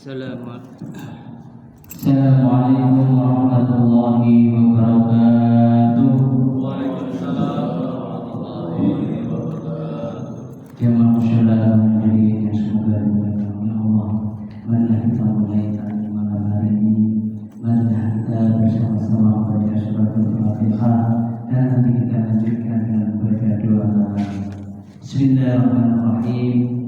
Assalamualaikum warahmatullahi wabarakatuh. Waalaikumsalam warahmatullahi wabarakatuh. Jemaah musyawarah yang semoga dimuliakan Allah. Marilah kita mulai tadi malam hari ini. Marilah kita bersama-sama membaca surat Al-Fatihah dan nanti kita lanjutkan dengan membaca doa tambahan. Bismillahirrahmanirrahim.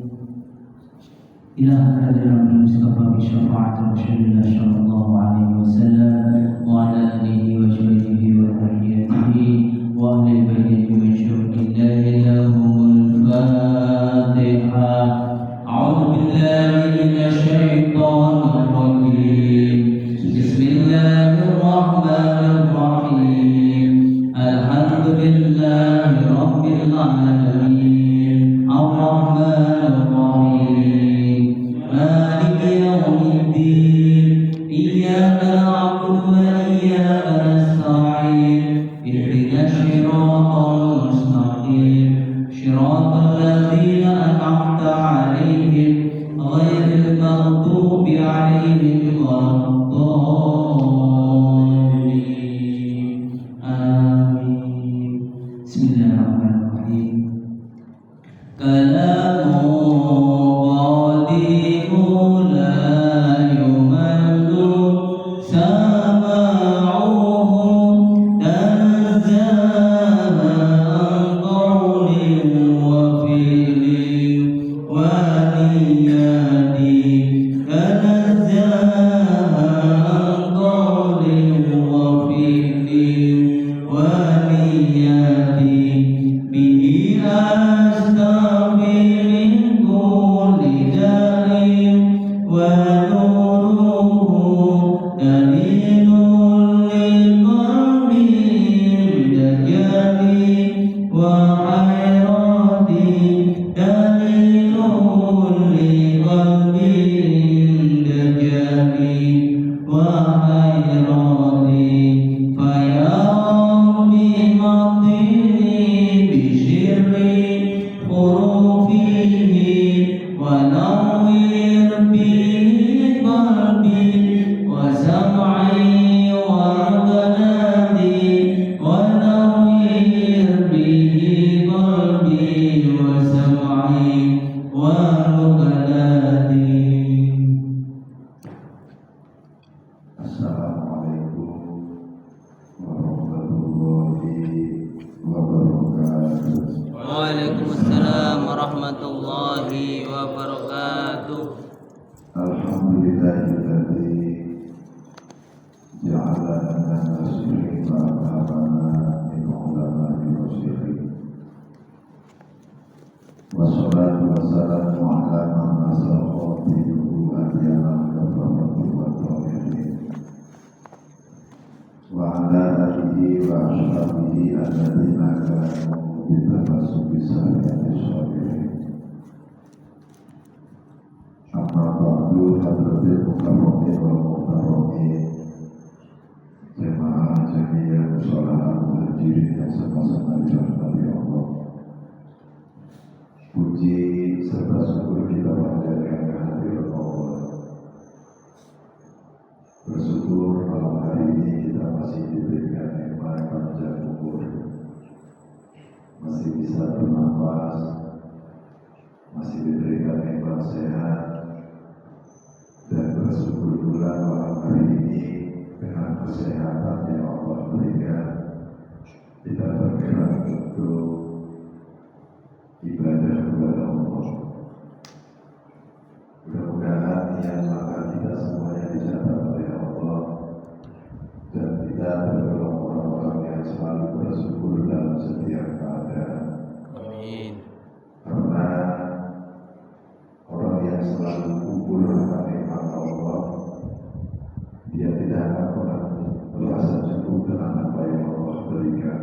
إلى هذا المصطفى بشفاعة رسول الله صلى الله عليه وسلم وعلى آله وصحبه وذريته وأهل بيته من شرك الله لهم الفاتحة. أعوذ بالله من الشيطان الرجيم. بسم الله الرحمن الرحيم. الحمد لله رب العالمين الرحمن الرحيم مالك يوم الدين إياك نعبد وإياك نستعين اهدنا الصراط المستقيم صراط الذين أنعمت عليهم غير المغضوب عليهم ولا الضالين آمين. بسم الله الرحمن الرحيم. كلام Waalaikumsalam warahmatullahi wabarakatuh. Alhamdulillahilladzi ja'alana nasirin wa ahabana min ulama'i rasyidin. Wassalatu wassalamu ala man nasarqatihu adiyana kafarati wa tawfiqin wa ala alihi wa ashabihi alladhina kanu bitabassubi sahiyati syafirin. Amma ba'du hadratil mukarramin wal mukarramin, jemaah jamiah musholah al-muhajirin yang sama-sama dirahmati Allah. Puji serta syukur kita panjatkan kehadiran Allah. Bersyukur malam hari ini kita masih diberikan nikmat panjang umur, masih bisa bernafas, masih diberikan nikmat sehat, dan bersyukur pula malam hari ini dengan kesehatan yang Allah berikan kita bergerak untuk ibadah kepada Allah. Mudah-mudahan niat maka kita semuanya dicatat oleh Allah dan kita tergolong orang-orang yang selalu bersyukur dalam setiap keadaan. Amin. Karena orang yang selalu kubur akan nikmat Allah, dia tidak akan pernah merasa cukup dengan apa yang Allah berikan.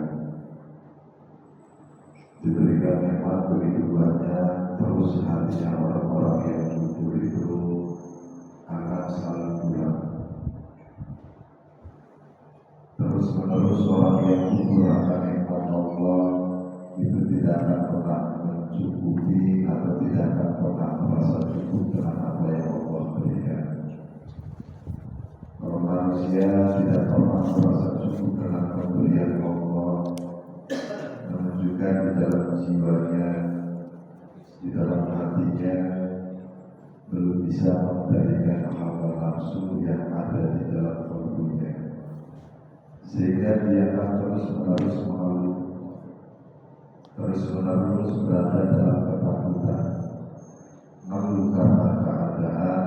merasa cukup dengan pemberian Allah, menunjukkan di dalam jiwanya, di dalam hatinya belum bisa mengendalikan hawa nafsu yang ada di dalam kalbunya, sehingga dia akan terus-menerus mengeluh, terus-menerus berada dalam ketakutan, mengeluh karena keadaan,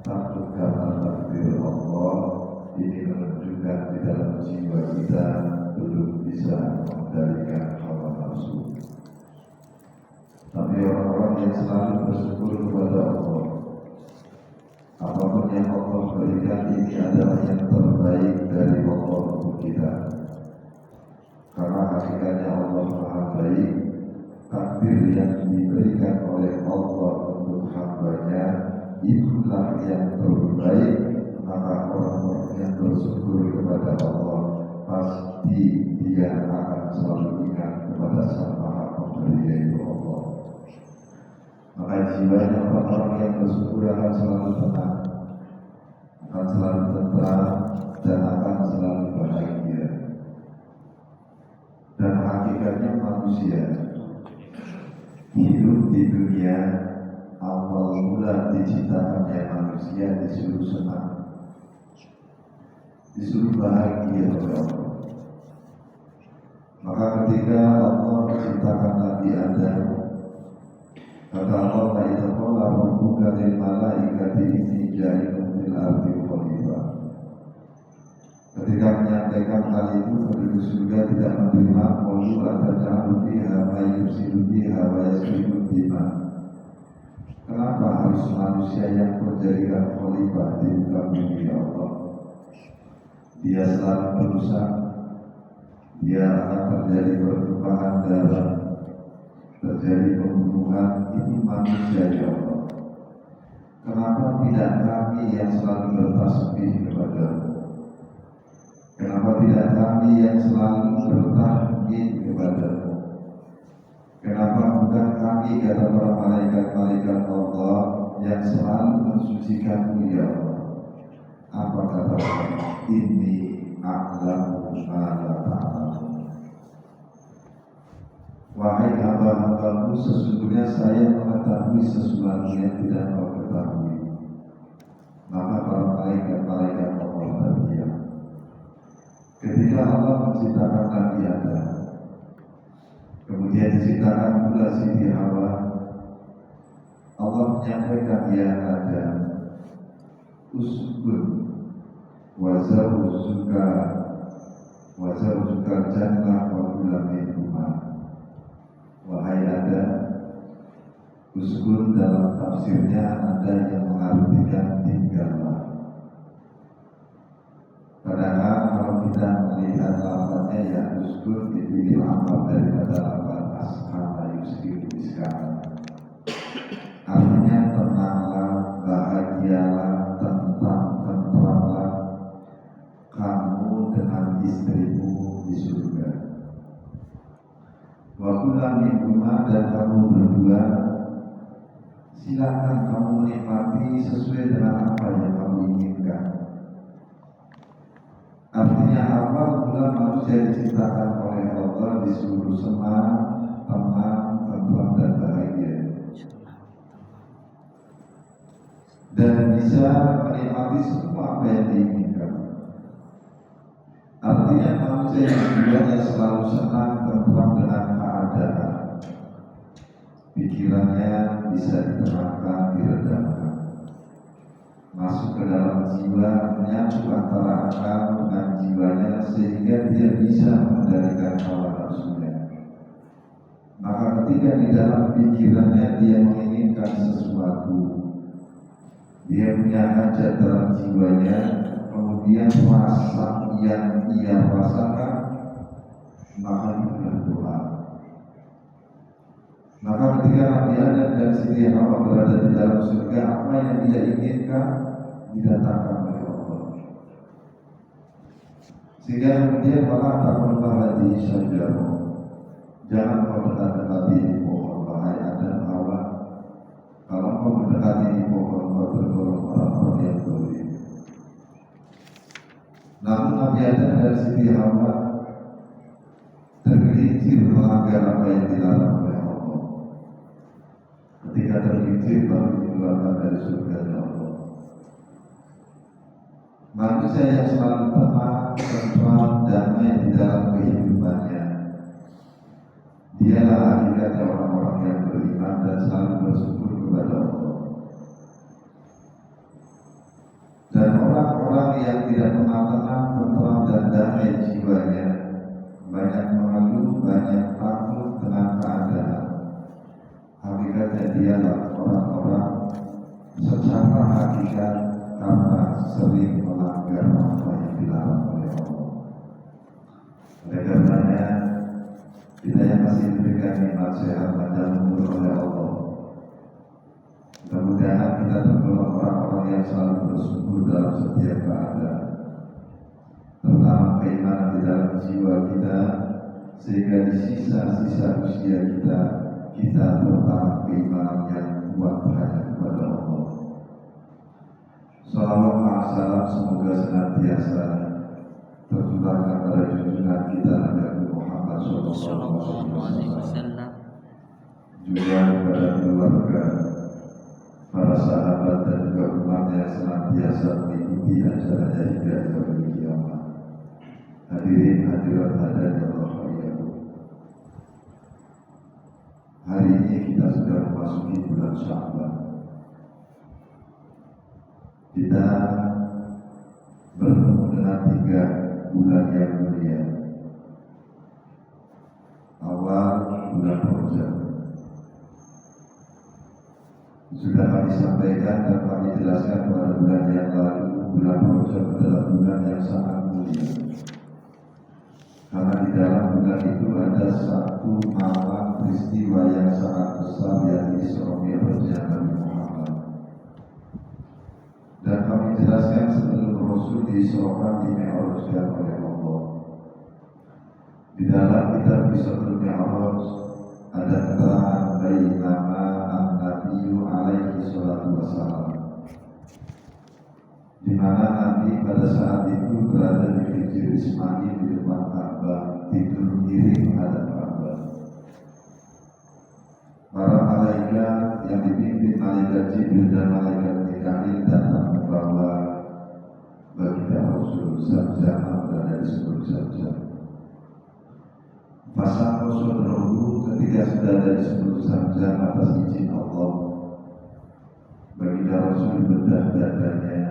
takut karena takdir Allah. Ini menunjukkan di dalam jiwa kita belum bisa mengendalikan hawa nafsu. Tapi orang-orang yang selalu bersyukur kepada Allah, apapun yang Allah berikan ini adalah yang terbaik dari Allah untuk kita. Karena hakikatnya Allah Maha Baik, takdir yang diberikan oleh Allah untuk hambanya itulah yang terbaik. Maka orang-orang yang bersyukur kepada Allah pasti dia akan selalu ingat kepada Sang Maha Pemberi, yaitu Allah. Maka jiwanya orang-orang yang bersyukur akan selalu tenang, akan selalu tentram, dan akan selalu bahagia. Dan hakikatnya manusia hidup di dunia, awal mula diciptakannya manusia disuruh senang, disuruh bahagia oleh Allah. Maka ketika Allah menciptakan Nabi Adam, kata Allah, "Idza qala rabbuka lil malaikati inni ja'ilun fil ardi khalifah." Ketika menyampaikan hal itu, penduduk surga tidak menerima, qalu ataj'alu fiha may yufsidu fiha wa yasfiku dima. Kenapa harus manusia yang menjadikan khalifah di muka bumi Allah? Dia selalu berusaha, dia akan terjadi pertumpahan darah, terjadi pembunuhan. Ini manusia ya Allah. Kenapa tidak kami yang selalu bertasbih kepada-Mu? Kenapa tidak kami yang selalu bertahmid kepada-Mu? Kenapa bukan kami, kata para malaikat-malaikat Allah, yang selalu mensucikan-Mu ya Allah? Apa kata Allah? Inni a'lamu ma la ta'lamun. Wahai hamba-hambamu, sesungguhnya saya mengetahui sesuatu yang tidak kau ketahui. Maka para malaikat-malaikat Allah terdiam. Ketika Allah menciptakan Nabi Adam, kemudian diciptakan pula Siti Hawa, Allah menyampaikan, ya Adam, uskun wazawzuka jannah wa kula minhuma. Wahai Adam, uskun dalam tafsirnya ada yang mengartikan tinggallah. Padahal kalau kita melihat lafaznya ya uskun dipilih amal daripada lafaz askana yuskiru iskana. Artinya tenanglah, bahagialah, tentramlah kamu dengan istrimu di surga. Wakulah minhuma, dan kamu berdua silakan kamu menikmati sesuai dengan apa yang kamu inginkan. Artinya awal mula manusia diciptakan oleh Allah disuruh senang, tenang, tentram dan bahagia, dan bisa menikmati semua apa yang diinginkan. Artinya manusia yang keduanya selalu senang, tentram dengan keadaan. Pikirannya bisa ditenangkan, diredamkan, masuk ke dalam jiwa, menyatu antara akal dengan jiwanya, sehingga dia bisa mengendalikan hawa nafsunya. Maka ketika di dalam pikirannya dia menginginkan sesuatu, dia punya hajat dalam jiwanya, kemudian rasa yang ia rasakan, maka itulah doa. Maka ketika Nabi Adam dan Siti Hawa berada di dalam surga, apa yang dia inginkan didatangkan oleh Allah. Sehingga kemudian malah tak berbahadi saja. Jangan kau mendekati pohon, wahai Adam Hawa. Kalau kau mendekati pohon, kau tergolong orang-orang yang zalim. Namun Nabi Adam dan Siti Hawa tergelincir melanggar apa yang dilarang oleh Allah. Ketika tergelincir baru dikeluarkan dari surganya Allah. Manusia yang selalu tenang, tentram, damai di dalam kehidupannya, dialah hakikatnya orang-orang yang beriman dan selalu bersyukur kepada Allah. Dan orang-orang yang tidak pernah tenang, tentram, dan damai jiwanya, banyak mengeluh, banyak takut dengan keadaan, hakikatnya dialah orang-orang secara hakikat karena sering melanggar apa yang dilarang oleh Allah. Oleh karenanya, kita yang masih diberikan nikmat sehat panjang umur oleh Allah, mudah-mudahan kita tergolong orang-orang yang selalu bersyukur dalam setiap keadaan, terutama keimanan di dalam jiwa kita, sehingga di sisa-sisa usia kita tertanam keimanan yang kuat hanya kepada Allah. Salawat ma'asalam semoga senantiasa tercurahkan pada junjungan kita Nabi Muhammad Sallallahu alaihi wasallam, juga kepada keluarga, para sahabat dan juga umat yang senantiasa mengikuti ajarannya hingga hari kiamat. Hadirin hadirat hadani Allah wa'iyyakum. Hari ini kita sudah memasuki bulan Sya'ban. Kita bertemu dengan 3 bulan yang mulia. Awal bulan Rajab. Sudah kami sampaikan dan kami jelaskan pada bulan yang lalu, bulan Rajab adalah bulan yang sangat mulia. Karena di dalam bulan itu ada satu malam peristiwa yang sangat besar, yaitu Isra Mi'rajnya Nabi Muhammad. Dan kami jelaskan sebelum Rasul diisrakan, dimi'rajkan oleh Allah. Di dalam kitab Qissatul Mi'raj ada keterangan bainama an-nabiyyu alaihi salatu wassalam, di mana Nabi pada saat itu berada di Hijr Ismail di depan Ka'bah, tidur miring menghadap Ka'bah. Para malaikat yang dipimpin malaikat Jibril dan malaikat Mikail datang membawa baginda Rasul Zam-Zam berada di sumber Zam-Zam. Pasang Rasul berwudu ketika sudah ada di sumber Zam-Zam atas izin Allah. Baginda Rasul bedah dadanya,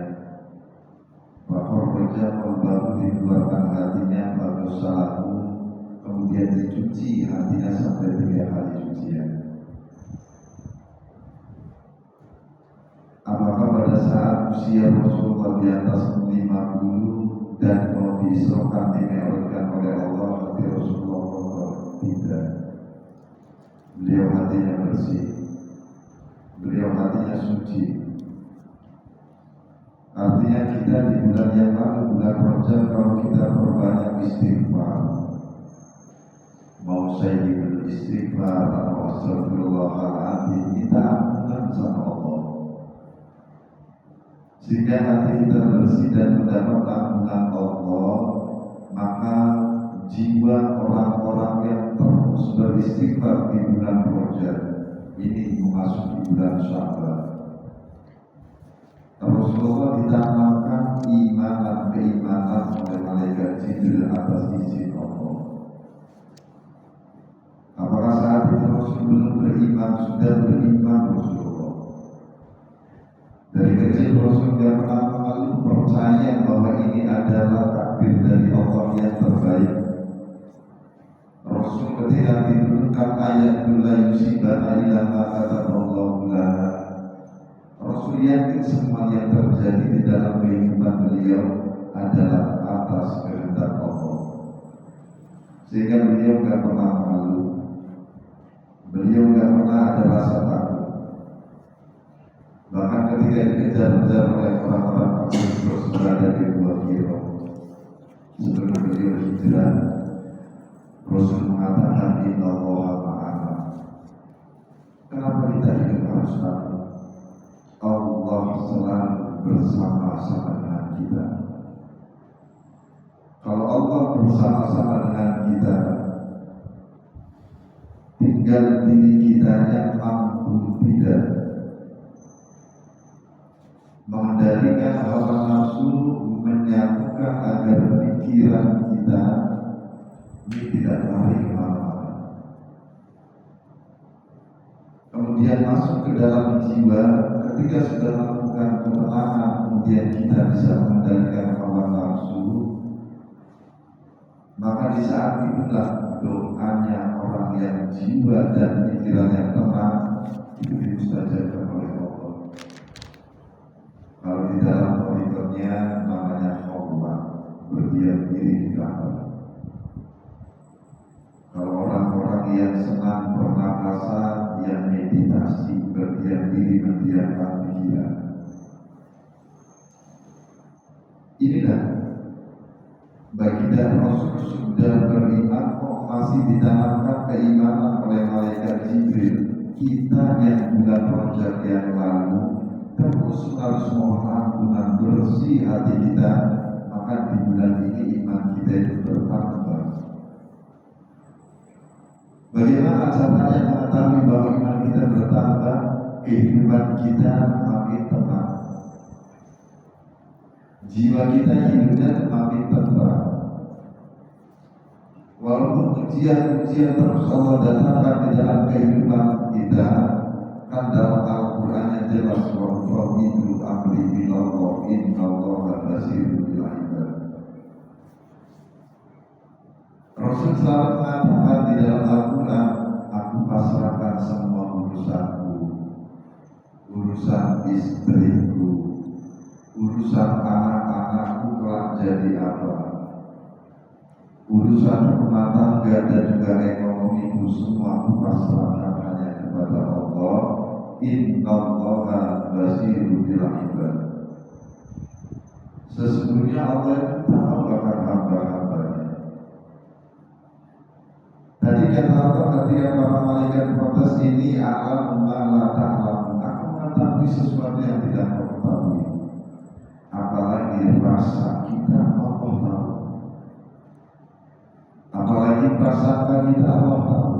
Raja baru dikeluarkan hatinya, bagus salahmu, kemudian dicuci hatinya sampai 3 kali cucian. Apakah pada saat usia Rasulullah di atas 50 dan mau diisrokan, dimi'rajkan oleh Allah, hati Rasulullah kotor? Tidak. Beliau hatinya bersih, beliau hatinya suci. Artinya kita di bulan yang lalu, bulan Rajab, kalau kita perbanyak istighfar, mau saya istighfar atau astagfirullahaladzim, kita ampunan sama Allah, sehingga hati kita bersih dan mendapat ampunan Allah. Maka jiwa orang-orang yang terus beristighfar di bulan Rajab ini memasuki bulan Sya'ban. Rasulullah ditambahkan iman dan keimanan oleh malaikat Jibril atas izin Allah. Apakah saat itu Rasul belum beriman? Sudah beriman Rasulullah. Dari kecil Rasul tidak pernah mengeluh, percaya bahwa ini adalah takdir dari Allah yang terbaik. Rasul ketika diturunkan ayat la yusibana illa ma kataballahu lana, Rasul yakin semua yang terjadi di dalam kehidupan beliau adalah atas kehendak Allah, sehingga beliau tidak pernah mengeluh, beliau tidak pernah ada rasa takut. Bahkan ketika dikejar-kejar oleh orang-orang kafir terus berada di Gua Hira, sebelum beliau hijrah, Rasul mengatakan innallaha ma'ana. Kenapa kita hidup harus takut? Allah selalu bersama-sama dengan kita. Allah bersama-sama dengan kita, tinggal diri kita yang mampu tidak mengendalikan hawa nafsu, menyatukan agar pikiran kita ini tidak lari kemana-mana. Kemudian masuk ke dalam jiwa, ketika sudah melakukan ketenangan, kemudian kita bisa mengendalikan hawa nafsu, maka di saat itulah doanya orang yang jiwa dan pikirannya tenang itu dimustajabkan oleh Allah. Kalau di dalam koridornya namanya khawwat, berdiam diri di kamar. Kalau orang-orang yang senang pernapasan, yang meditasi, berdiam diri, mendiamkan pikiran. Inilah baginda Rasul sudah beriman kok masih ditanamkan keimanan oleh malaikat Jibril. Kita yang bulan Rajab yang lalu terus harus mohon ampunan, bersih hati kita, maka di bulan ini iman kita itu bertambah. Bagaimana caranya mengetahui bahwa iman kita bertambah? Kehidupan kita makin tenang, jiwa kita hidupnya makin tenang. Walaupun ujian-ujian terus Allah datangkan di dalam kehidupan kita, kan dalam Al-Quran yang jelas bahwa itu amri bilallah innallaha basirun bil ibad. Rasul selalu mengatakan di dalam Al-Quran, aku pasrahkan semua urusanku, urusan istriku, urusan anak-anakku kelak jadi apa, urusan rumah tangga dan juga ekonomiku, semua aku pasrahkan hanya kepada Allah. Innallaha basirun bil ibad. Sesungguhnya Allah itu tahu akan hamba-hambanya. Tadi kata Allah ketika para malaikat protes, ini a'lamu ma la ta'lamun, aku mengetahui sesuatu yang tidak kau ketahui. Apalagi rasa kita Allah tahu, apalagi prasangka kita Allah tahu.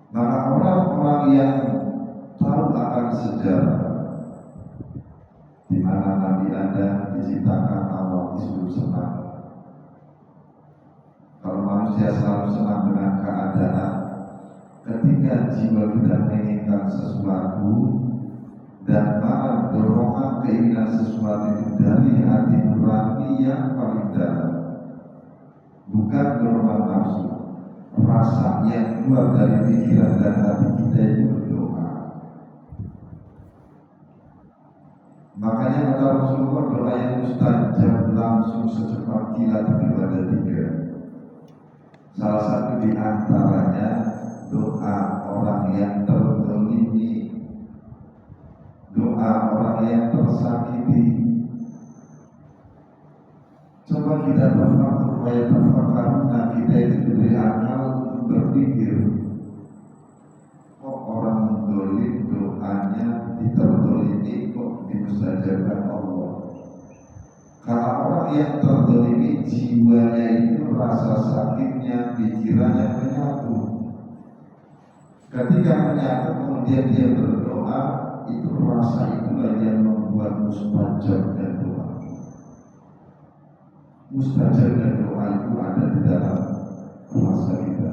Maka orang-orang yang tahu akan sejarah di mana Nabi Adam diciptakan awal disuruh senang. Kalau manusia selalu senang dengan keadaan, ketika jiwa kita menginginkan sesuatu dan malah dorongan keinginan sesuatu itu dari hati nurani yang paling dalam, bukan dorongan nafsu, rasa yang keluar dari pikiran dan hati kita itu berdoa. Makanya kata Rasulullah, doa yang mustajab langsung secepat kilat itu ada 3. Salah satu di antaranya doa orang yang terzalimi, doa orang yang tersakiti. Coba kita berfakar, kita itu diberi akal untuk berpikir. Kok orang dolim doanya diterdolimi kok dimustajabkan Allah? Karena orang yang terdolimi jiwanya itu rasa sakitnya, pikirannya menyatu. Ketika menyatu kemudian dia berdoa, itu rasa itulah yang membuat mustajabnya doa. Mustajabnya doa itu ada di dalam rasa kita.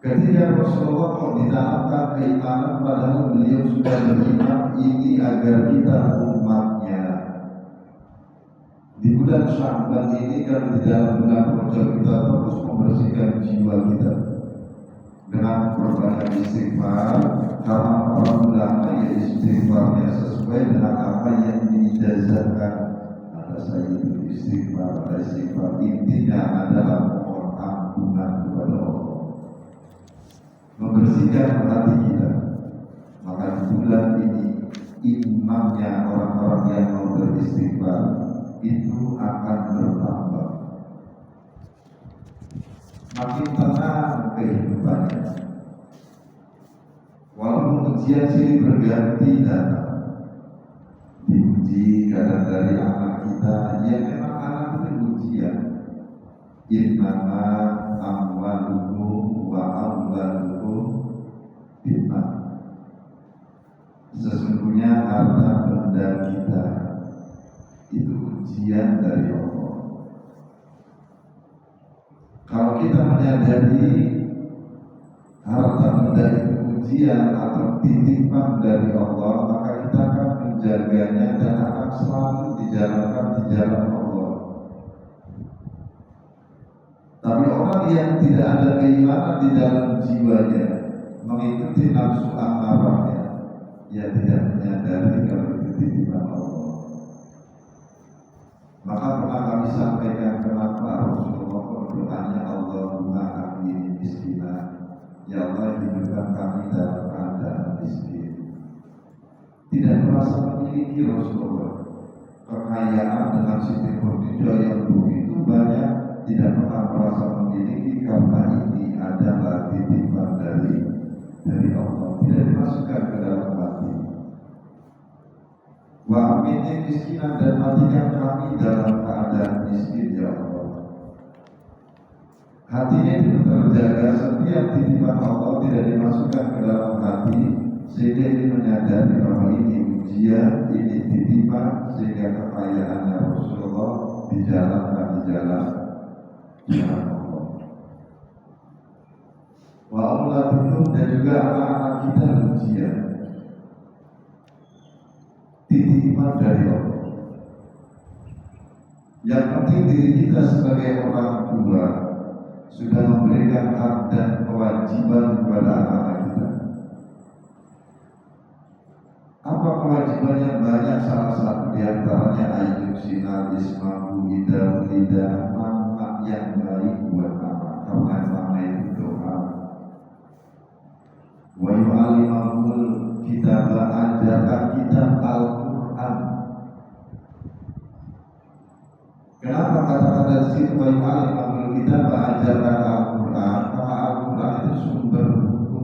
Ketika Rasulullah kok ditanamkan keimanan, padahal beliau sudah beriman ini agar kita umatnya. Di bulan Sya'ban ini kan di dalam bulan Rajab kita terus membersihkan jiwa kita dengan berbanyak istighfar, karena para ulama ya istighfarnya sesuai dengan apa yang diijazahkan. Ada sayyidul istighfar, ada istighfar, intinya adalah mohon ampunan kepada Allah, membersihkan hati kita. Maka di bulan ini imannya orang-orang yang mau beristighfar itu akan bertambah, makin tenang kehidupannya. Walaupun ujian silih berganti datang, di dipuji, kadang dari anak kita. Ya memang anak itu ujian. Innama amwalukum wa auladukum fitnah. Sesungguhnya harta benda kita itu ujian dari Allah. Kalau kita menyadari harta benda itu ujian atau titipan dari Allah, maka kita akan menjaganya dan akan selalu dijalankan di jalan Allah. Tapi orang yang tidak ada keimanan di dalam jiwanya, mengikuti nafsu amarahnya, ia tidak menyadari kalau itu titipan Allah. Maka pernah kami sampaikan kenapa Rasulullah berdoanya Allahumma ahyini miskina, ya Allah hidupkan kami dalam keadaan miskin. Tidak merasa memiliki Rasulullah kekayaan dengan Siti Khadijah yang begitu banyak, tidak pernah merasa memiliki, karena ini adalah titipan dari Allah, tidak dimasukkan ke dalam hati. Wa amini miskinan, dan matikan kami dalam keadaan miskin ya Allah. Hatinya itu terjaga, setiap titipan Allah tidak dimasukkan ke dalam hati, sehingga ini menyadari bahwa ini ujian, ini titipan, sehingga kekayaannya Rasulullah dijalankan di jalan Allah. Wa auladukum, dan juga anak-anak kita ujian, titipan dari Allah. Yang penting diri kita sebagai orang tua sudah memberikan hak dan kewajiban kepada anak-anak kita. Apa kewajibannya? Banyak, salah satu diantaranya ayub sinal ismahu ida lidah, nama yang baik buat anak, karena nama itu doa. Wa yu'alimahul kitabah, ajarkan kitab Al-Quran. Kenapa kata-kata di situ wa yu'alimahul kitabah, ajarkan Al-Quran? Karena Al-Quran itu sumber buku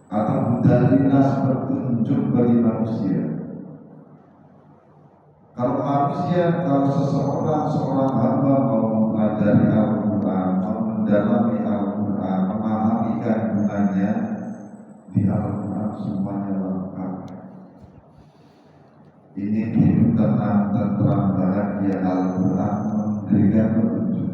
atau budalinas, petunjuk bagi manusia. Kalau seorang hamba mau mempelajari Al-Quran, mau mendalami Al-Quran, memahami kandungannya, di Al-Quran semuanya lengkap. Ini hidup tenang, tentram, bahagia. Al-Quran memberikan petunjuk.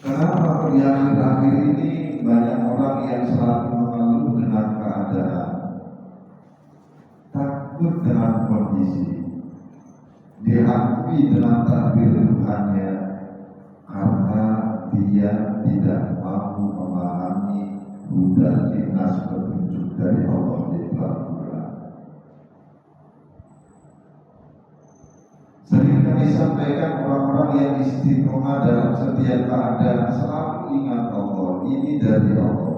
Kenapa di akhir-akhir ini banyak orang yang selalu mengeluh dengan keadaan, takut dengan kondisi, diakui dengan takdir Tuhannya, karena dia tidak mau memahami hudan dinas, petunjuk dari Allah di Al-Quran. Sering kami sampaikan, orang-orang yang istiqomah dalam setiap keadaan selalu ingat Allah, ini dari Allah,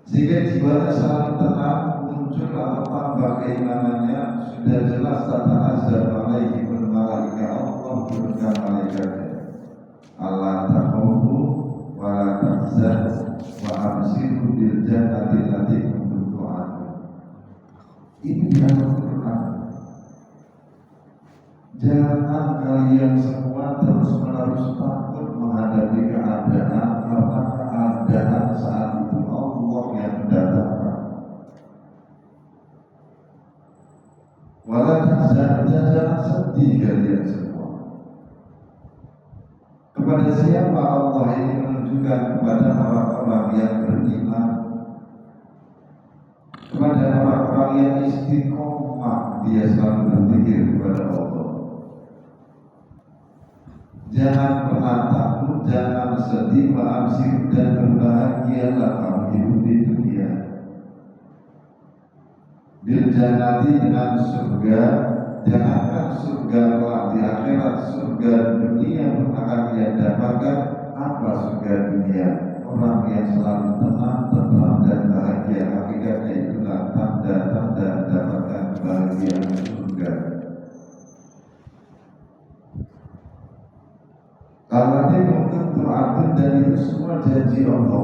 sehingga jiwanya selalu tenang, muncul atau tambah keimanannya. Sudah jelas tata azab alaihimul malaika, Allah turunkan malaikatnya, Allah takhufu wa la tahzan wa abshiru bil jannati allati kuntum tu'adun. Ini Al-Quran. Jangan kalian semua terus-menerus takut menghadapi keadaan, karena keadaan saat itu Allah yang mendatangkan. Walau jangan sedih kalian semua. Kepada siapa Allah ini menunjukkan? Kepada orang-orang yang beriman, kepada orang-orang yang istiqomah, dia selalu berzikir kepada Allah. Jangan pernah takut, jangan sedih, ma'amsir, dan berbahagialah kamu hidup di dunia. Bil jannati, dengan surga. Jangankan surga kelak di akhirat, surga dunia pun akan dia dapatkan. Apa surga dunia? Orang yang selalu tenang, tentram, dan bahagia. Hakikatnya itulah tanda-tanda mendapatkan kebahagiaan surga. Kalau mungkin tu'adun, dan itu semua janji Allah.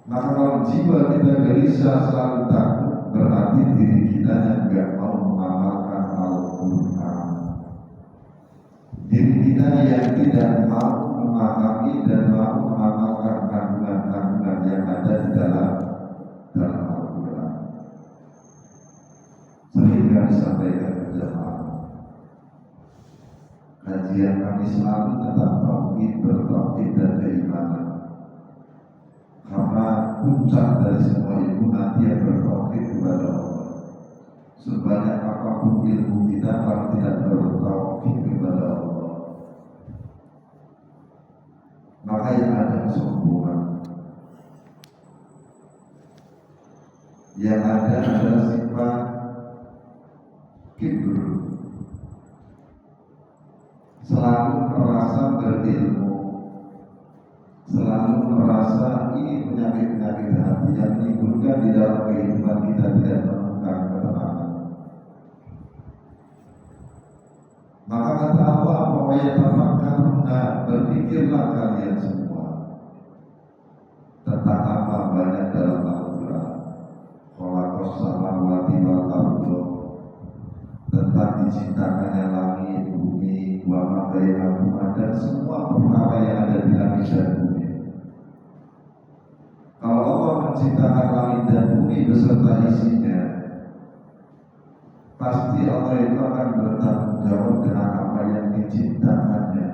Maka kalau jiwa kita gelisah selalu takut, berarti diri kita yang nggak mau mengamalkan Al-Quran. Diri kita yang tidak mau memahami dan mau mengamalkan kandungan-kandungan yang ada di dalam Al-Quran. Sehingga disampaikan ke jemaah, kajian kami selalu tentang tauhid, bertauhid dan keimanan. Karena puncak dari semua ilmu nanti yang bertauhid kepada Allah. Sebanyak apapun ilmu kita, kalau tidak bertauhid kepada Allah, maka yang ada kesombongan. Yang ada adalah sifat kibr, selalu merasa berilmu, selalu merasa ini penyakit-penyakit hati yang menimbulkan di dalam kehidupan kita tidak menemukan ketenangan. Maka kata Allah, bahwa yatafakkaruna, berpikirlah kalian semua tentang apa banyak dalam Al-Quran. Khalaqas samawati wal arda, tentang diciptakannya langit, bumi, wa ma bainahuma, dan semua perkara yang ada di langit dan bumi. Kalau Allah menciptakan langit dan bumi beserta isinya, pasti Allah itu akan bertanggung jawab dengan apa yang diciptakannya.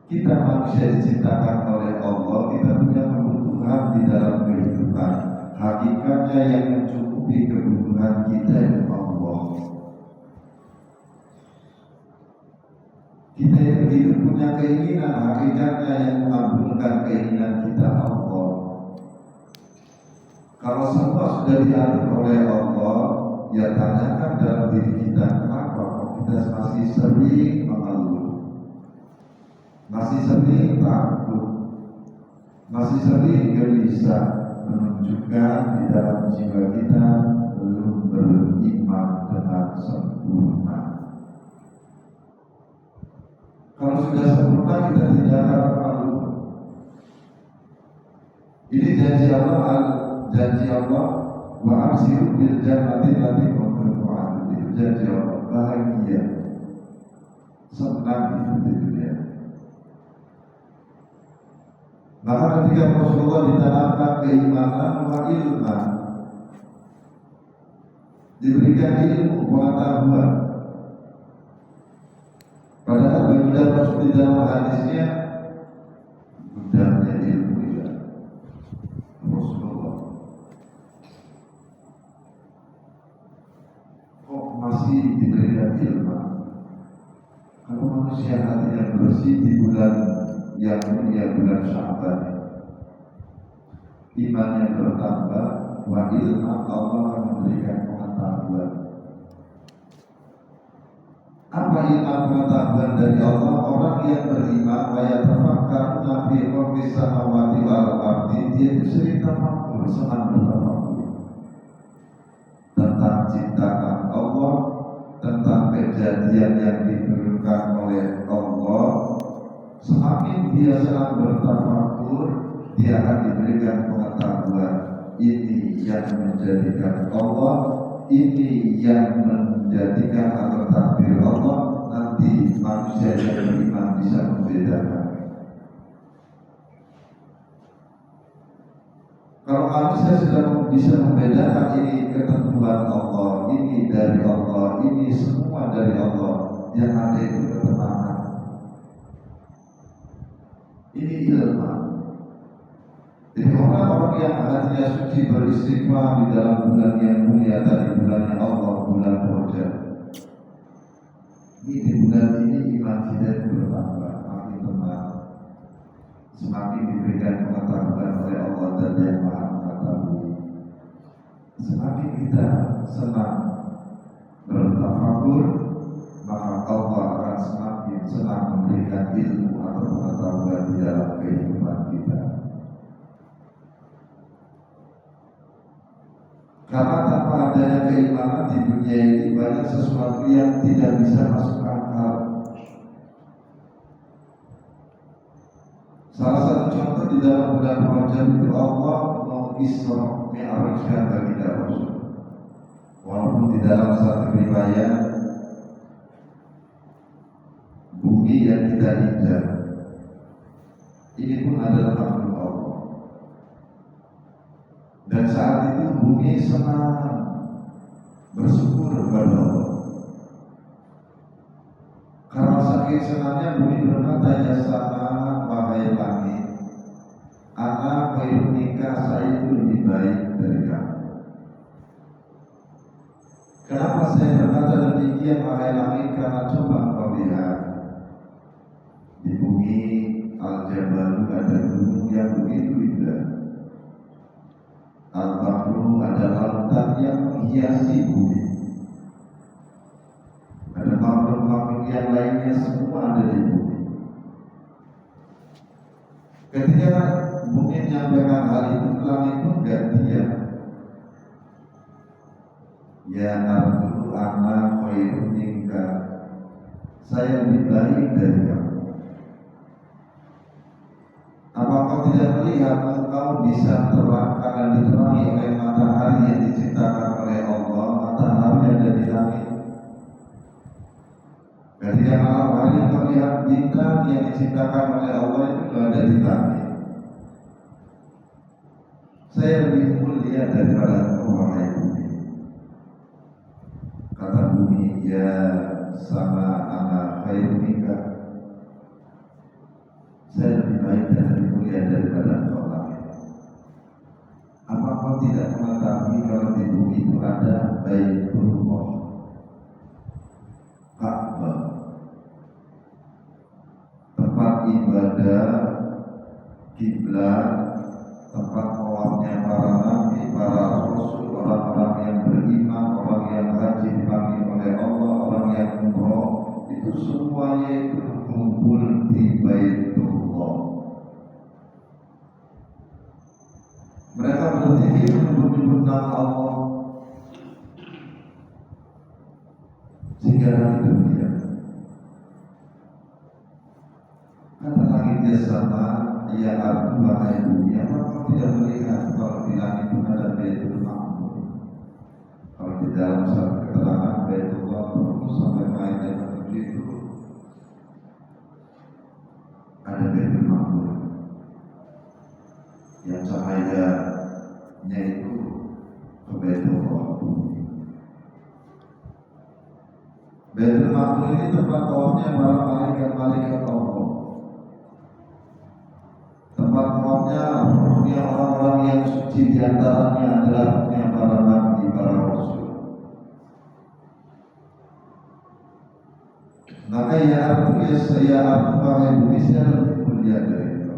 Kita manusia diciptakan oleh Allah, kita punya kebutuhan di dalam kehidupan. Hakikatnya yang mencukupi kebutuhan kita itu Allah. Kita yang hidup punya keinginan, hakikatnya yang mengabulkan keinginan kita Allah. Kalau semua sudah diatur oleh Allah, ya tanyakan dalam diri kita, kenapa kok kita masih sering mengeluh, masih sering takut, masih sering gelisah, menunjukkan di dalam jiwa kita belum beriman dengan sempurna. Kalau sudah sempurna, kita tidak akan mengeluh. Ini janji Allah, wa abshiru bil jannati allati kuntum tu'adun. Itu janji Allah, bahagia, senang hidup di dunia. Maka ketika Rasulullah ditanamkan keimanan wa ilman, diberikan ilmu, pengetahuan. Padahal baginda Rasul di dalam hadisnya, gudangnya ilmu ya Rasulullah. Kok masih diberikan ilmu? Kalau manusia hatinya bersih di bulan yang mulia, bulan Sya'ban, imannya bertambah, wa ilmu, Allah akan memberikan pengetahuan. Apa ilmu pengetahuan dari Allah? Orang yang beriman, wa yatafakkaruna fi khalqis samawati wal ardi, dia itu sering tafakkur, senang bertafakkur tentang ciptaan Allah, tentang kejadian yang diberikan oleh Allah. Semakin dia senang bertafakkur, dia akan diberikan pengetahuan. Ini yang menjadikan Allah, ini yang menjadikan atau takdir Allah. Nanti manusia yang beriman bisa membedakan. Kalau manusia sudah bisa membedakan ini ketentuan Allah, ini dari Allah, ini semua dari Allah, yang ada itu ketenangan. Ini ilmu. Jadi orang-orang yang hatinya suci beristighfar di dalam bulan yang mulia tadi, bulannya Allah, bulan Rajab. Ini di bulan ini iman kita bertambah, makin tenang, semakin diberikan pengetahuan oleh Allah dan Yang Maha Mengetahui. Semakin kita senang bertafakur, maka Allah akan semakin senang memberikan ilmu atau pengetahuan di dalam kehidupan kita. Karena tanpa adanya keimanan di dunia ini, banyak sesuatu yang tidak bisa masuk akal. Salah satu contoh di di dalam bulan Rajab itu Allah mau Isra Mi'rajkan bagi Rasul. Walaupun di dalam satu riwayat bumi yang kita injak ini pun adalah makhluk Allah. Dan saat itu bumi senang bersyukur kepada Allah. Karena saking senangnya bumi berkata, ya sama wahai langit, ana khairum minka, saya itu lebih baik dari kamu. Kenapa saya berkata demikian wahai langit? Karena coba kau lihat di bumi Al-Jabal ada gunung yang begitu indah. Al-Bahru ada lautan yang menghiasi bumi. Ada makhluk-makhluk yang lainnya semua ada di bumi. Ketika bumi menyampaikan hal itu, langit pun gak diam. Ya ardu ana khairum minka, saya lebih baik dari kamu. Apa kau tidak melihat engkau bisa terang karena diterangi oleh matahari yang diciptakan oleh Allah? Matahari ada di langit. Ketika malam hari kau lihat bintang yang diciptakan oleh Allah itu ada di langit. Saya lebih mulia daripada engkau wahai bumi. Kata bumi, ya sama anak khairum minka, saya lebih baik dan lebih mulia daripada engkau langit. Apa kau tidak mengetahui kalau di bumi itu ada Baitullah, Ka'bah, tempat ibadah, kiblat, tempat tawafnya para nabi, para rasul, orang-orang yang beriman, orang yang haji dipanggil oleh Allah, orang yang umroh, itu semuanya itu kumpul di Baitullah. Mereka berzikir menyebut nama Allah sehingga langit berdiam. Kata langitnya sama, ya ardu wahai bumi, apa tidak melihat kalau di langit itu ada Baitul Ma'mur? Kalau di dalam satu keterangan Baitullah terus sampai Maidah itu ada Baitul Ma'mur yang cahayanya itu ke Baitullah bumi. Baitul Ma'mur ini tempat tawafnya para malaikat-malaikat Allah. Tempat tawafnya ruhnya orang-orang yang suci, diantaranya adalah ruhnya para nabi, para rasul. Maka ya artu ya saya artu wahai bumi, saya lebih mulia dari itu.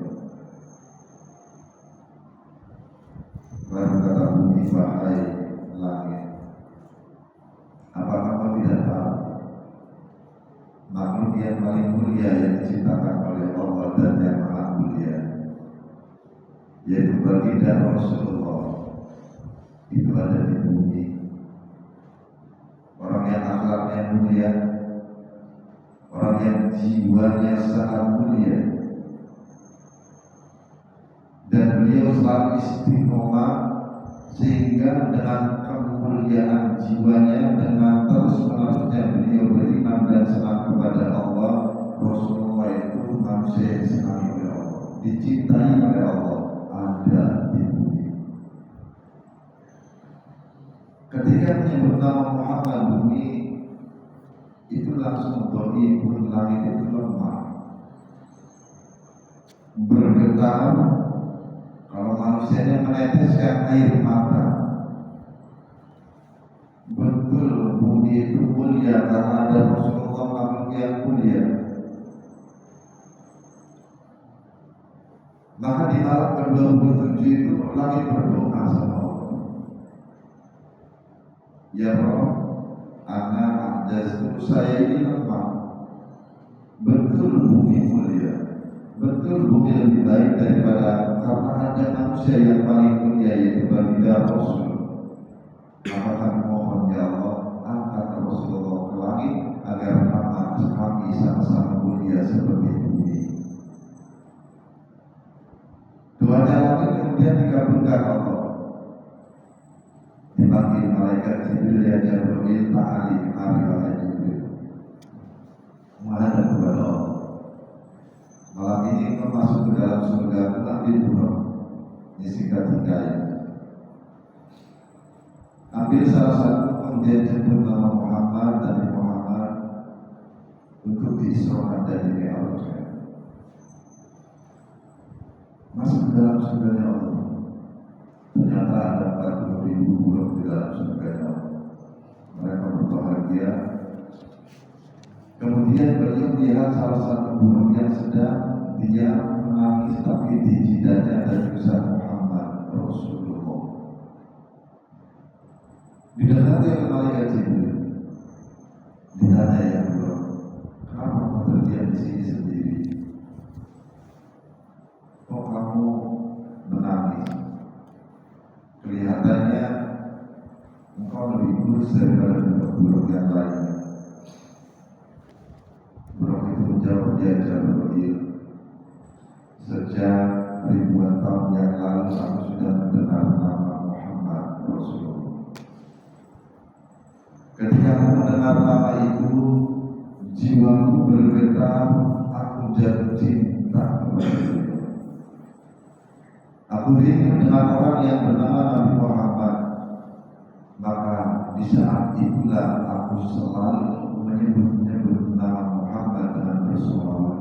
Lalu kata bumi, wahai langit, apakah kau tidak tahu makhluk yang paling mulia yang diciptakan oleh Allah dan yang maha mulia, yaitu baginda Rasulullah, itu ada di bumi. Orang yang akhlaknya mulia, orang yang jiwanya sangat mulia, dan beliau selalu istiqomah sehingga dengan kemuliaan jiwanya, dengan terus-menerusnya beliau beriman dan senang kepada Allah. Rasulullah itu manusia yang disenangi oleh Allah, dicintai oleh Allah, ada di bumi. Ketika menyebut nama Muhammad, bumi itu langsung doi pun langit itu lemah, bergetar. Kalau manusianya meneteskan air mata, betul bumi itu mulia karena ada Rasulullah, makhluk yang mulia. Maka di malam ke-27 itu langit berdoa sama Allah, ya Rabb, ana ajaztu, saya ini lemah. Betul bumi mulia, betul bumi lebih baik daripada, karena ada manusia yang paling mulia yaitu baginda Rasul. Maka mohon ya Allah, angkat Rasulullah ke langit agar kami sama-sama mulia seperti bumi. Keduanya langit kemudian dikabulkan Allah. Dipanggil malaikat Jibril, ya Jibril, ta'ali kemari wahai Jibril, menghadap kepada Allah. Malam ini engkau masuk ke dalam surga, ambil buruk. Ini singkat hikayat. Ambil salah satu, kemudian jemput nama Muhammad dan Muhammad untuk diisrokan dan dimi'rajkan. Masuk ke dalam surganya Allah. Ternyata ada 40.000 buruk di dalam surganya Allah. Mereka berbahagia. Kemudian beliau melihat salah satu buruk yang sedang dia menangis, tapi di jidahnya ada tulisan Muhammad Rasulullah. Didekati oleh malaikat Jibril. Ditanya ya buruk, kenapa kamu terdiam di sini sendiri? Kok kamu menangis? Kelihatannya engkau lebih kurus daripada buruk yang lainnya. Buruk itu menjawab, dia Jibril, sejak ribuan tahun yang lalu aku sudah mendengar nama Muhammad Rasulullah. Ketika aku mendengar nama itu, jiwaku bergetar, aku jatuh cinta kepada dia. Aku rindu dengan orang yang bernama Nabi Muhammad. Maka di saat itulah aku selalu menyebut nama Muhammad dengan bersolawat.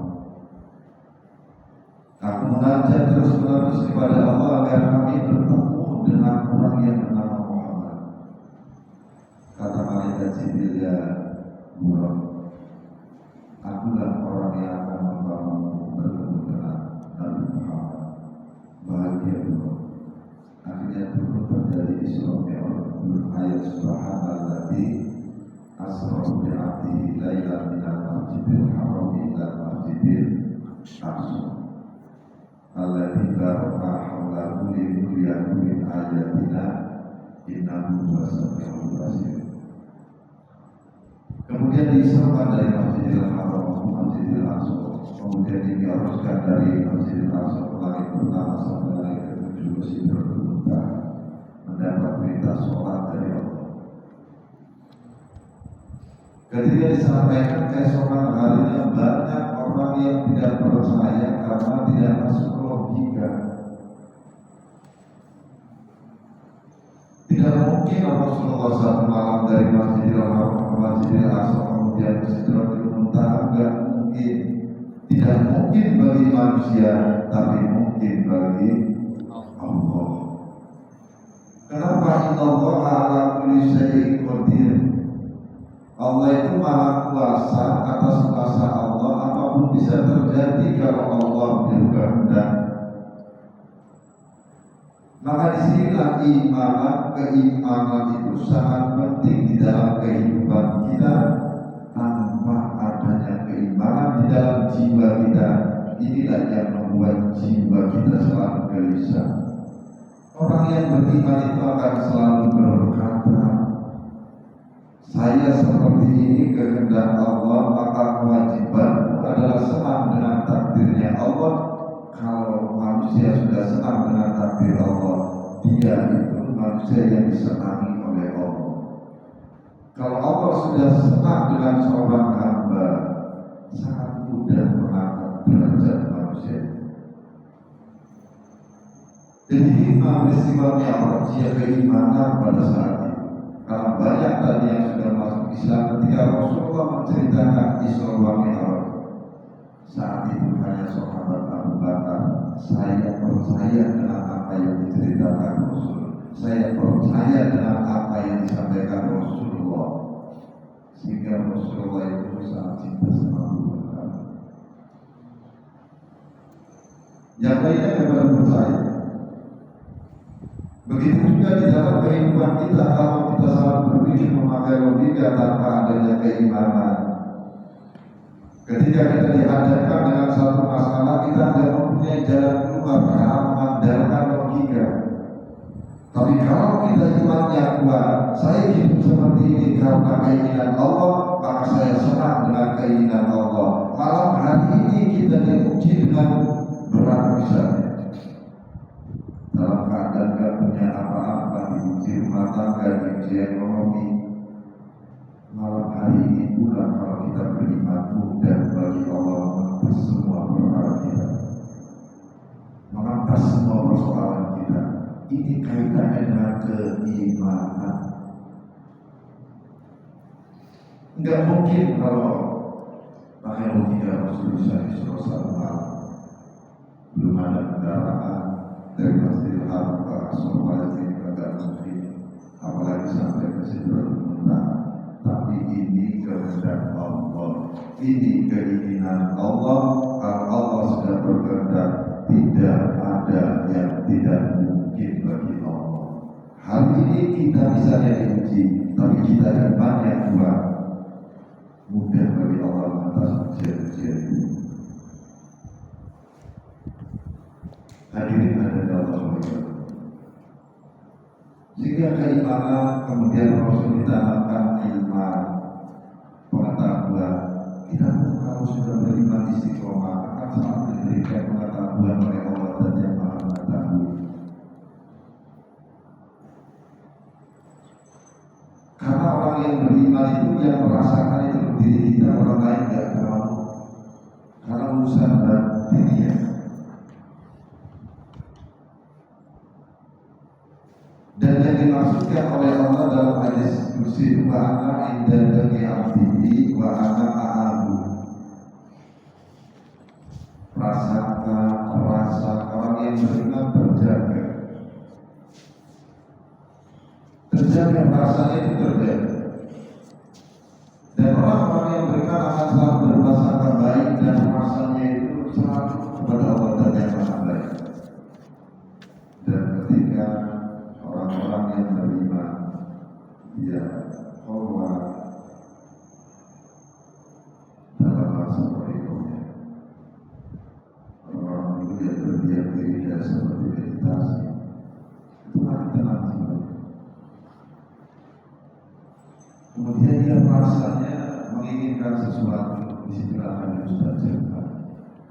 Aku munajat terus-menerus kepada Allah agar kami bertemu dengan orang yang bernama Muhammad. Kata malaikat Jibril, ya buruk, akulah orang yang akan membawamu bertemu dengan Nabi Muhammad. Bahagia buruk. Akhirnya turun terjadi Isra Mi'raj, ayat subhanalladzi asra bi 'abdihi lailan minal masjidil haram ila masjidil aqsa alladzi barakna hawlahu linuriyahu min ayatina innahu huwas-sami'ul basir. Kemudian diisrakan dari Masjidil Haram ke Masjidil Aqsa, kemudian dimi'rajkan dari Masjidil Aqsa ke langit pertama sampai langit ke-7 Sidratul Muntaha, mendapat perintah sholat dari Allah. Ketika disampaikan keesokan harinya, banyak orang yang tidak percaya karena tidak masuk logika. Tidak mungkin Rasulullah satu malam dari Masjidil Haram ke Masjidil Aqsa kemudian ke Sidratul Muntaha, tidak mungkin. Tidak mungkin bagi manusia, tapi mungkin bagi Allah. Kenapa? Allah ala kulli syai'in qadir. Allah itu maha kuasa, atas kuasa Allah apapun bisa terjadi kalau Allah berkehendak. Maka disinilah keimanan itu sangat penting di dalam kehidupan kita. Tanpa adanya keimanan di dalam jiwa kita, inilah yang membuat jiwa kita selalu gelisah. Orang yang beriman itu akan selalu berkata, saya seperti ini kehendak Allah, maka kewajibanmu adalah senang dengan takdirnya Allah. Kalau manusia sudah senang dengan takdir Allah, dia itu manusia yang disenangi oleh Allah. Kalau Allah sudah senang dengan seorang hamba, sangat mudah mengangkat derajat manusia. Jadi peristiwa Mi'raj keimanan pada saat itu. Karena banyak tadi yang sudah masuk Islam ketika Rasulullah menceritakan Isra wa Mi'raj. Saat itu hanya sahabat Abu Bakar, saya percaya dengan apa yang diceritakan Rasul. Saya percaya dengan apa yang disampaikan Rasulullah. Sehingga Rasulullah itu sangat cinta sama Abu Bakar. Yang lainnya kepada percaya. Begitu juga di dalam kehidupan kita, kalau kita selalu berpikir memakai logika tanpa adanya keimanan. Ketika kita dihadapkan dengan satu masalah, kita tidak mempunyai jalan keluar karena mengandalkan logika. Tapi kalau kita imannya kuat, saya hidup seperti ini karena keinginan Allah, maka saya senang dengan keinginan Allah. Malam hari ini kita diuji dengan berat misalnya. uji ekonomi. Malam hari ini pula kalau kita beriman, mudah bagi Allah mengampas semua perkara kita, mengampas semua persoalan kita. Ini kaitannya dengan keimanan. Enggak mungkin kalau pakai logika Rasulullah SAW, belum ada kendaraan dari Masjidil Haram ke Aqsa ini agak mungkin, apalagi sampai ke Sidratul Muntaha. Tapi ini kehendak Allah, ini keinginan Allah. Kalau Allah sudah berkehendak, tidak ada yang tidak mungkin bagi Allah. Hal ini kita bisa diuji, tapi kita imannya kuat, mudah bagi Allah atas ujian-ujian itu. Hadirin ada dalam Allah. Sehingga keimanan kemudian Rasul ditanamkan ilmu, pengetahuan. Kita pun kalau sudah beriman istiqomah akan selalu diberikan pengetahuan oleh Allah dan Yang Maha Mengetahui. Karena orang yang beriman itu yang merasakan itu diri kita, orang lain tidak tahu. Karena urusan batinnya. Dan yang dimaksudkan oleh Allah dalam hadis qudsi, wa ana inda dzanni 'abdi wa ana a'abu. Rasa orang yang beriman terjaga rasanya itu terjaga. Dan orang-orang yang beriman akan selalu berprasangka baik dan rasanya itu selalu kepada Allah dan Yang Maha Baik. Dan ketika orang-orang yang beriman, ya Allah dalam bahasa berikutnya, orang-orang itu yang berdiam diri dan seperti meditasi, itu lagi tenang sebenarnya. Kemudian dia merasanya menginginkan sesuatu, disitulah akan dimustajabkan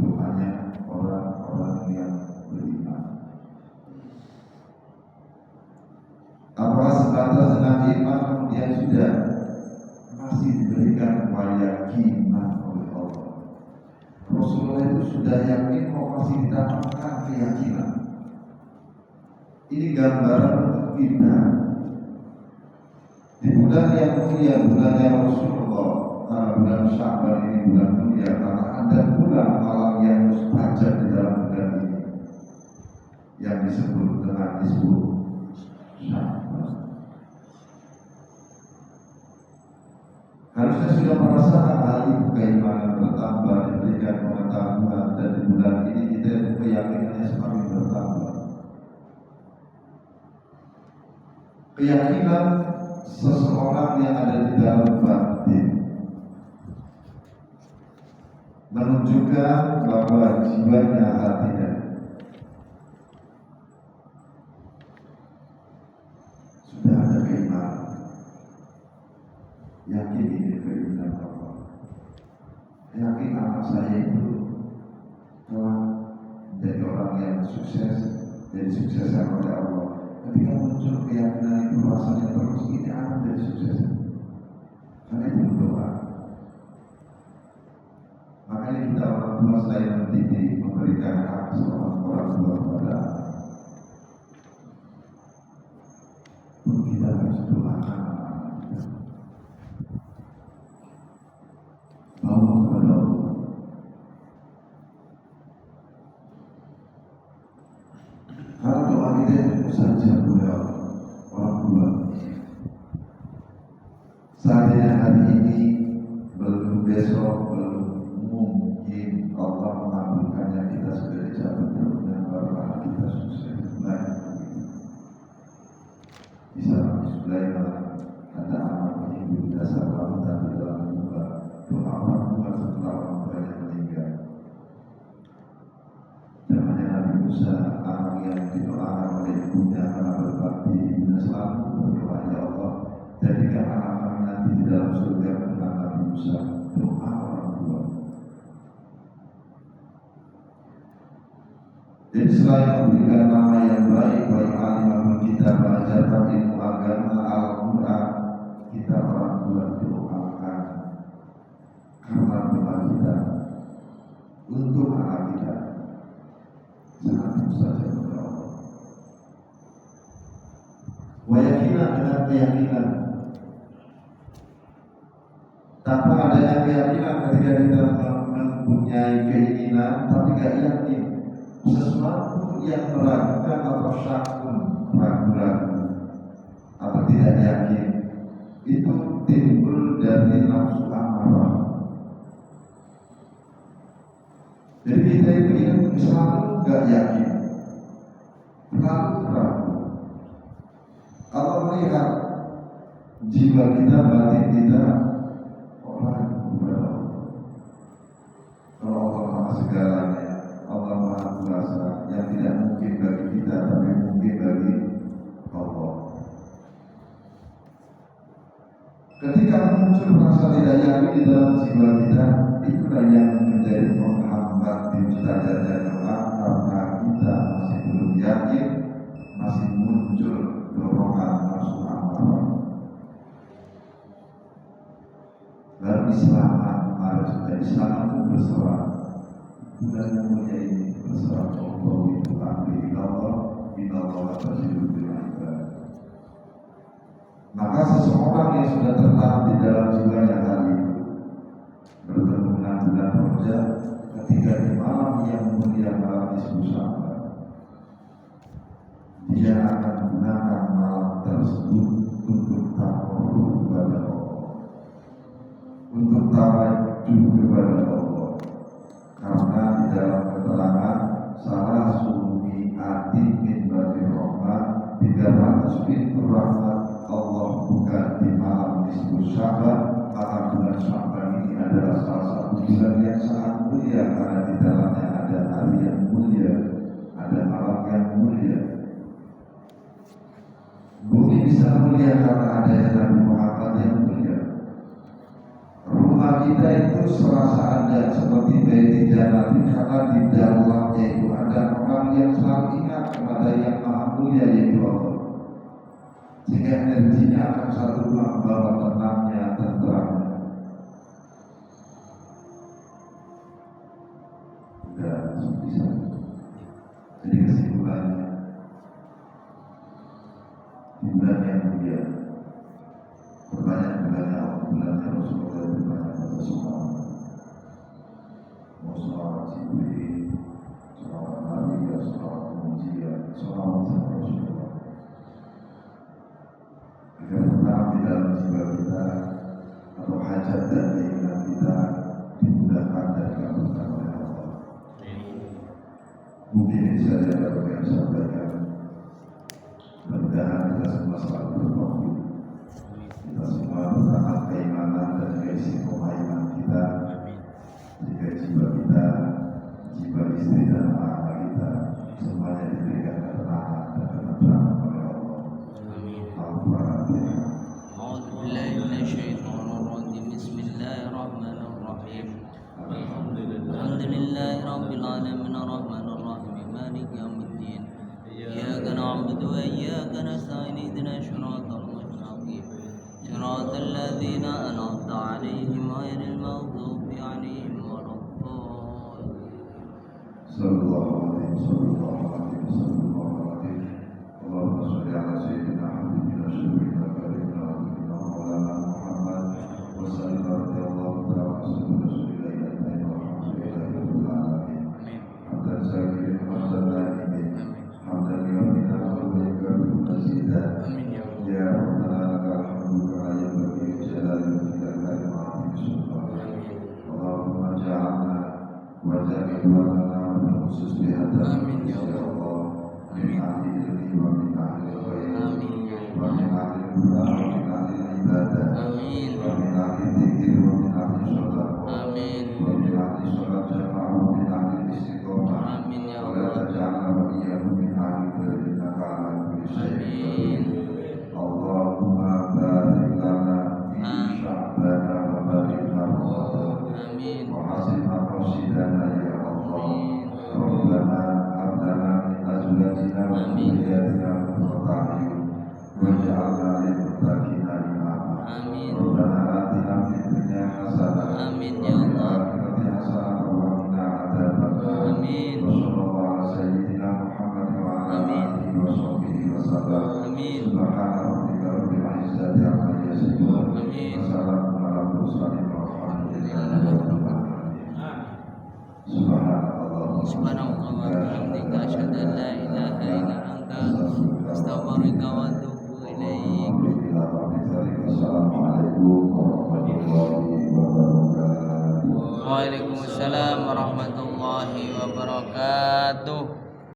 doanya orang-orang yang beriman. Apakah sebatas dengan iman kemudian sudah masih diberikan keyakinan oleh Allah? Rasulullah itu sudah yakin kok masih ditanamkan keyakinan. Ini gambaran untuk kita di bulan yang mulia, bulannya Rasulullah. Karena bulan Sya'ban ini bulan mulia, karena ada bulan malam yang mustajab di dalam bulan ini yang disebut dengan disebut Sya'ban. Harusnya sudah merasakan hal itu, keimanan bertambah, diberikan pengetahuan, dan di bulan ini kita keyakinannya semakin bertambah. Keyakinan seseorang yang ada di dalam batin menunjukkan bahwa jiwanya, hatinya sudah ada keimanan. Yakin ini keinginan Allah. Yakin anak saya itu telah menjadi orang yang sukses, jadi suksesnya oleh Allah. Ketika muncul keyakinan itu, rasanya terus ini akan jadi sukses. Karena itu berdoa. Makanya kita orang tua selain mendidik, memberikan hak seorang orang tua kepada anak, pun kita harus doakan anak-anak kita. Bawa kepada Allah. Karena doa kita itu saja oleh orang tua. Seandainya hari ini belum, besok belum, mungkin Allah mengabulkannya, kita sudah dicapai dengan baru kita sukses. Baik. Bisa Nabi Sulaiman ada anak ibu dasar lautan di dalam doa orang tua setelah orang tuanya meninggal. Namanya Nabi Musa, anak yang didoakan oleh ibunya karena berbakti, ibunya selalu berdoa, ya Allah, jadikan anak kami nanti di dalam surga dengan Nabi Musa. Doa orang tua. Jadi selain memberikan nama yang baik, baik alimah kita belajar ilmu agama, Al-Quran, kita orang tua doakan karena doa kita untuk anak kita sangat saja kepada Allah. Wayakinan dengan keyakinan, tanpa adanya keyakinan ketika kita mempunyai keinginan tapi gak yakin, sesuatu yang meragukan atau syakun, ragu-ragu atau tidak yakin, itu timbul dari nafsu amarah. Jadi kita itu selalu gak yakin, selalu ragu. Allah melihat jiwa kita, batin kita, orang kepada Allah. Kalau Allah Maha segalanya, Allah Maha kuasa, yang tidak mungkin bagi kita tapi mungkin bagi Allah. Ketika muncul rasa tidak yakin di dalam jiwa kita, itulah yang menjadi penghambat dimustajabnya doa, karena kita masih belum yakin, masih muncul dorongan nafsu amarah. Lalu Islam kemarin sudah Islam itu berserah, bulan yang mulia ini berserah Allah itu amri Allah tersidur bila ibadah. Maka seseorang yang sudah tertanam di dalam jiwanya hal itu bertemu dengan bulan Rajab ketika di malam yang mulia malam Nisfu Sya'ban, dia akan gunakan malam tersebut untuk takarrub kepada Allah, untuk tawajjuh kepada Allah. Karena di dalam keterangan salah sumi atin min bagi rahmat 300 pintu rahmat Allah bukan di malam Nisfu Sya'ban. Maka bulan Sya'ban ini adalah salah satu bulan yang sangat mulia, karena di dalamnya ada hari yang mulia, ada malam yang mulia. Bumi bisa mulia karena adanya Nabi Muhammad yang mulia. Rumah kita itu serasa ada seperti baiti jannati, karena di dalamnya itu ada orang yang selalu ingat kepada yang maha mulia, yaitu Allah. Sehingga energinya akan satu membawa tenangnya, tenteramnya. Dan bisa. Jadi kesimpulannya, bulan yang mulia, berbanyak bulannya Allah, bulannya Rasulullah, berbanyak pada semua. Mau salawat Jibril, salawat Nabi, salawat Mujiah, salawat sama Rasulullah. Agar tetap di dalam jiwa kita atau hajat dan keinginan kita dimudahkan dan dikabulkan oleh Allah. Mungkin ini saja yang saya sampaikan. Mudah-mudahan kita semua selalu bertauhid, kita semua bertanam keimanan dan keistiqomah iman kita, jika jiwa kita, jiwa istri dan anak kita semuanya diberikan ketenangan dan ketentraman oleh Allah. Al-Fatihah. أعوذ بالله من الشيطان الرجيم بسم الله الرحمن الرحيم الحمد لله رب العالمين الرحمن الرحيم مالك يوم الدين إياك نعبد وإياك نستعين اهدنا الصراط المستقيم صراط الذين أنعمت عليهم غير المغضوب عليهم ولا الضالين. Sallallahu alaihi wasallam. Allahumma shalli ala sayyidina Habibina Syarifina Karimina Habibina Maulana Muhammad wa sallim radhiyallahu ta'ala Rasulullah ilaihi wa alhamdulillahi rabbil alamin. Hamdan syakirin hamdan na'imin hamdan yawmina wa yakabiru nazidah. Ya Rabbana lakal hamdu kama yanbaghi jalali wajhika karimati sultanik. Allahumma ja'alna wa ja'alna khusus di hadapan ya Allah, min ahli ilmi wa min ahli khair wa min ahli qur'an wa min ahli ibadah wa min ahli dzikir wa min ahli shadaqah wa min ahli sholat jamaah wa min ahli istiqomah wa la taj'alna wa iyyahum min ahli innaka ala kulli syai'in qadir. Allahumma barik lana fi sya'bana wa barik lana wa hasin maqasidana ya Allah. Rabbana abdana min azwajina wa dhurriyyatina qurrata a'yun waj'alna lil muttaqina imama. Amin. Rabbana atina fid dunya hasanah Amin wa ya fil Allah. akhirati hasanah wa qina adzabannar. Amin. Wa sallallahu ala sayyidina Muhammad wa ala Amin. alihi wa sahbihi wa sallam. Amin. Subhana rabbika rabbil izzati amma yasifun. Amin. Wa salamun ala mursalin walhamdulillahi rabbil alamin. Subhanallah. Subhanallah wa bihamdika asyhadu an la ilaha illa anta astaghfiruka wa atubu ilaik. Assalamualaikum warahmatullahi wabarakatuh. Waalaikumsalam warahmatullahi wabarakatuh.